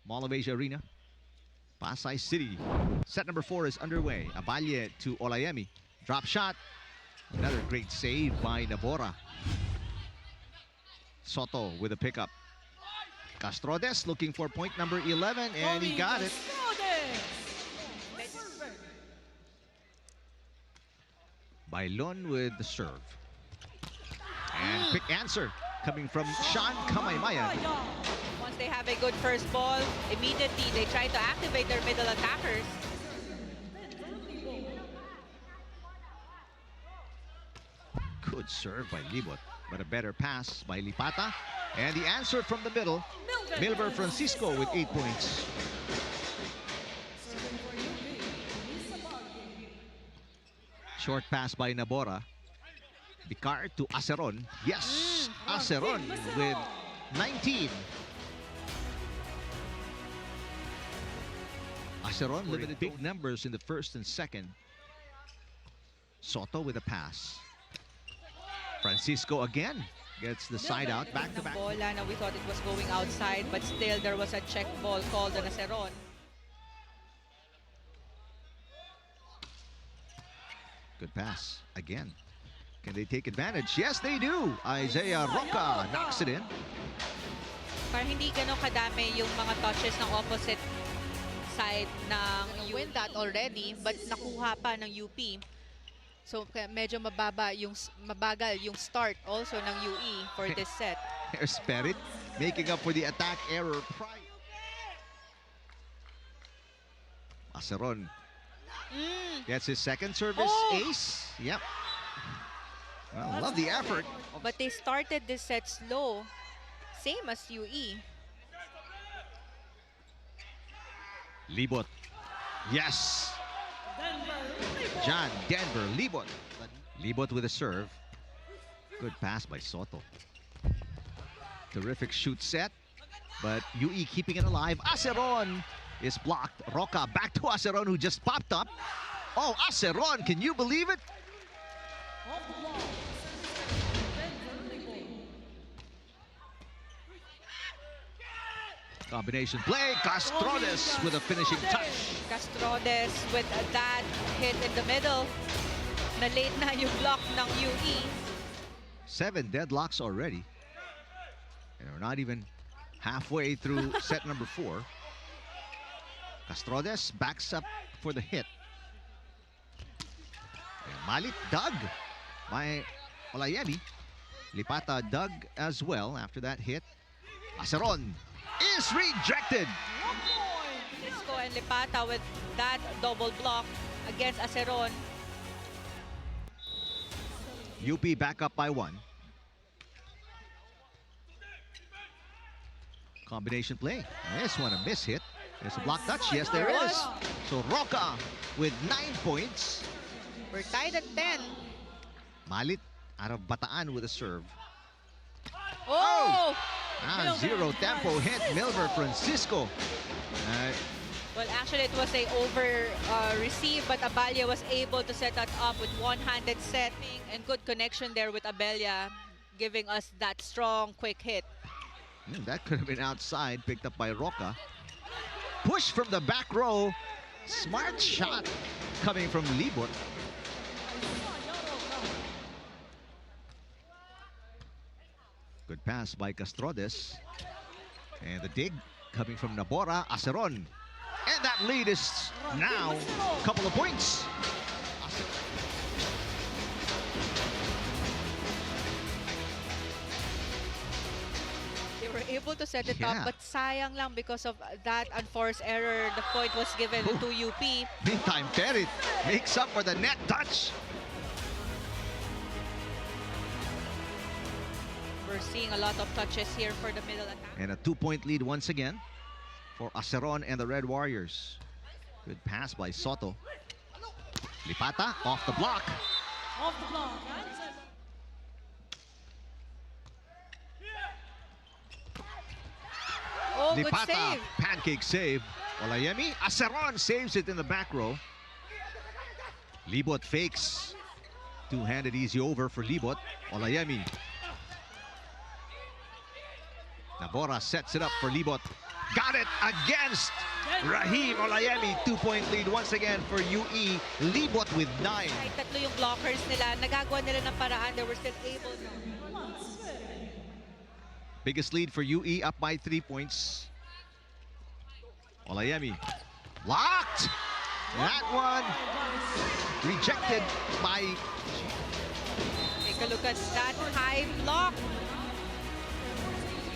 Mall of Asia Arena, Pasay City. Set number 4 is underway. Aballe to Olayemi. Drop shot. Another great save by Nabora. Soto with a pickup. Castrodes looking for point number 11, and he got it. Bailon with the serve. And quick answer coming from Sean Kamaymayan. Once they have a good first ball, immediately they try to activate their middle attackers. Good serve by Libot, but a better pass by Lipata. And the answer from the middle, Milver Francisco with 8 points. Short pass by Nabora. Bicar to Aceron. Yes, Aceron with 19. Aceron limited big numbers in the first and second. Soto with a pass. Francisco again gets the side out, back to back. Bola na we thought it was going outside, but still there was a check ball called on Aceron. Good pass again. Can they take advantage? Yes, they do. Isaiah Roca knocks it in. Parang hindi ganun kadami yung mga touches ng opposite side ng win that already, but nakuha pa ng UP. So medyo mabagal yung start also ng UE for this set. There's Perit making up for the attack error prior. Aceron gets his second service ace. Yep. Well, love the effort. But they started this set slow, same as UE. Libot. Yes. John Denver Libot. Libot with a serve. Good pass by Soto. Terrific shoot set, but UE keeping it alive. Aceron is blocked. Roca back to Aceron, who just popped up. Oh, Aceron, can you believe it? Combination play. Castrodes with a finishing touch. Castrodes with that hit in the middle. Na late na yung block ng UE. 7 deadlocks already. And we're not even halfway through set number 4. Castrodes backs up for the hit. And Malit dug by Olayemi. Lipata dug as well after that hit. Aceron is rejected. Francisco and Lipata with that double block against Aceron. UP back up by 1. Combination play. This one a miss hit. There's a block touch. Yes, there is. So Roca with 9 points. We're tied at 10. Malit out of Bataan with a serve. Oh! Zero tempo hit. Milver Francisco. Well, actually, it was a over receive, but Aballe was able to set that up with one-handed setting and good connection there with Abella, giving us that strong, quick hit. That could have been outside, picked up by Roca. Push from the back row. Smart shot coming from Libot. Good pass by Castrodes. And the dig coming from Nabora, Aceron. And that lead is now a couple of points. They were able to set it up, but sayang lang because of that unforced error. The point was given to UP. Meantime, Perit makes up for the net touch. We're seeing a lot of touches here for the middle attack. And a 2-point lead once again for Aceron and the Red Warriors. Good pass by Soto. Lipata off the block. Off the block. Oh, good Lipata, save. pancake save. Olayemi, Aceron saves it in the back row. Libot fakes. Two-handed easy over for Libot. Olayemi. Nabora sets it up for Libot. Got it against Rahim Olayemi. 2-point lead once again for UE. Libot with 9. Kahit tatlo yung blockers nila, nagagawa nila ng paraan. They were still able to. Biggest lead for UE, up by 3 points. Olayemi locked. That one rejected by. Take a look at that high block.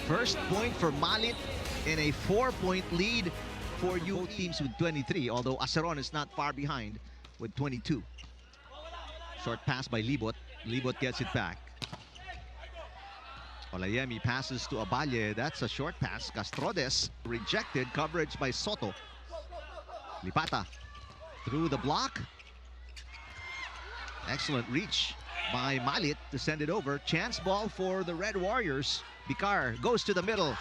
First point for Malit in a 4-point lead for both teams with 23, although Aceron is not far behind with 22. Short pass by Libot. Libot gets it back. Olayemi passes to Aballe. That's a short pass. Castrodes rejected. Coverage by Soto. Lipata through the block. Excellent reach by Malit to send it over. Chance ball for the Red Warriors. Bicar goes to the middle.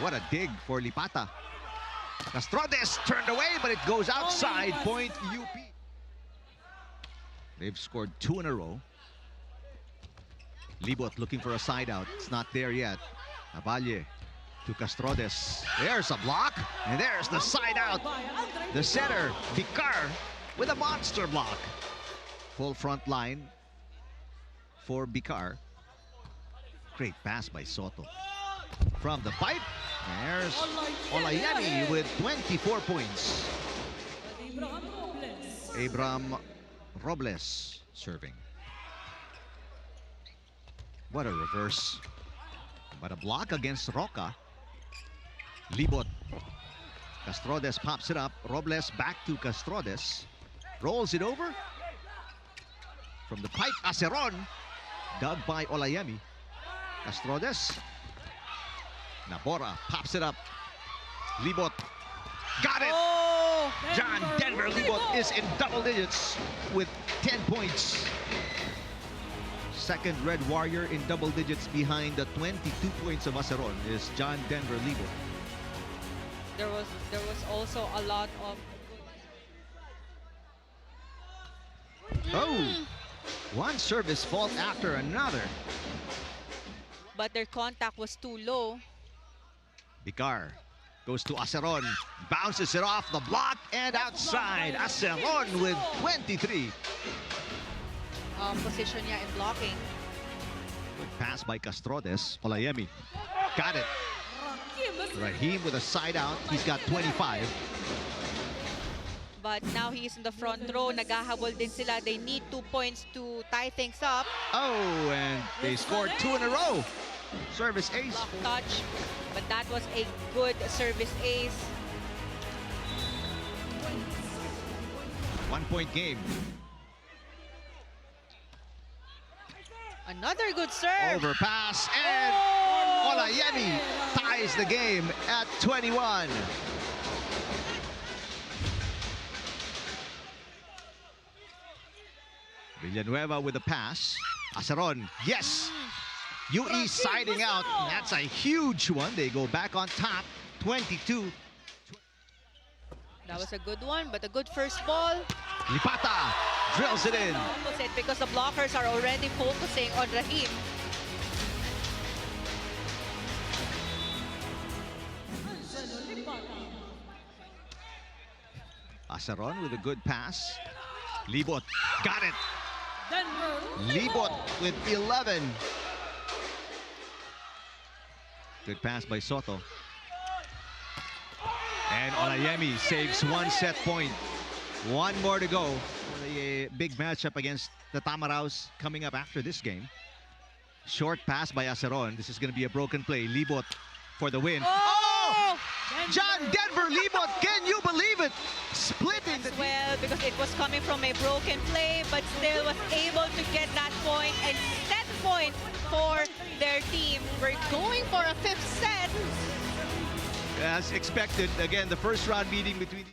What a dig for Lipata. Castrodes turned away, but it goes outside. Point UP. They've scored 2 in a row. Libot looking for a side out. It's not there yet. Aballe to Castrodes. There's a block, and there's the side out. The center, Bicar, with a monster block. Full front line for Bicar. Great pass by Soto. From the pipe, there's Olayemi with 24 points. Abram Robles serving. What a reverse. But a block against Roca. Libot. Castrodes pops it up. Robles back to Castrodes. Rolls it over. From the pipe, Aceron. Dug by Olayemi. Castrodes. Nabora pops it up. Libot. Got it! Oh! John Denver Libot is in double digits with 10 points. Second Red Warrior in double digits behind the 22 points of Aceron is John Denver Libot. There was also a lot of. Oh! One service fault after another. But their contact was too low. Bicar goes to Aceron, bounces it off the block and outside. Aceron with 23. Position niya in blocking. Good pass by Castrodes. Olayemi got it. Rahim with a side out. He's got 25. But now he's in the front row. Naghahabol din sila. They need 2 points to tie things up. Oh, and they scored 2 in a row. Service ace. Block touch. But that was a good service ace. 1 point game. Another good serve. Overpass and Olayemi ties the game at 21. Villanueva with a pass. Aceron, yes. UE siding out. That's a huge one. They go back on top. 22. That was a good one, but a good first ball. Lipata drills it in. Opposite because the blockers are already focusing on Rahim. Aceron with a good pass. Libot got it. Libot with 11. Good pass by Soto. And Olayemi saves 1 set point. 1 more to go. A big matchup against the Tamaraws coming up after this game. Short pass by Aceron. This is going to be a broken play. Libot for the win. Oh! John Denver Libot, can you believe it? Splitting the Well, because it was coming from a broken play, but still was able to get that point and set point for their team. We're going for a 5th set. as expected. Again, the first round meeting between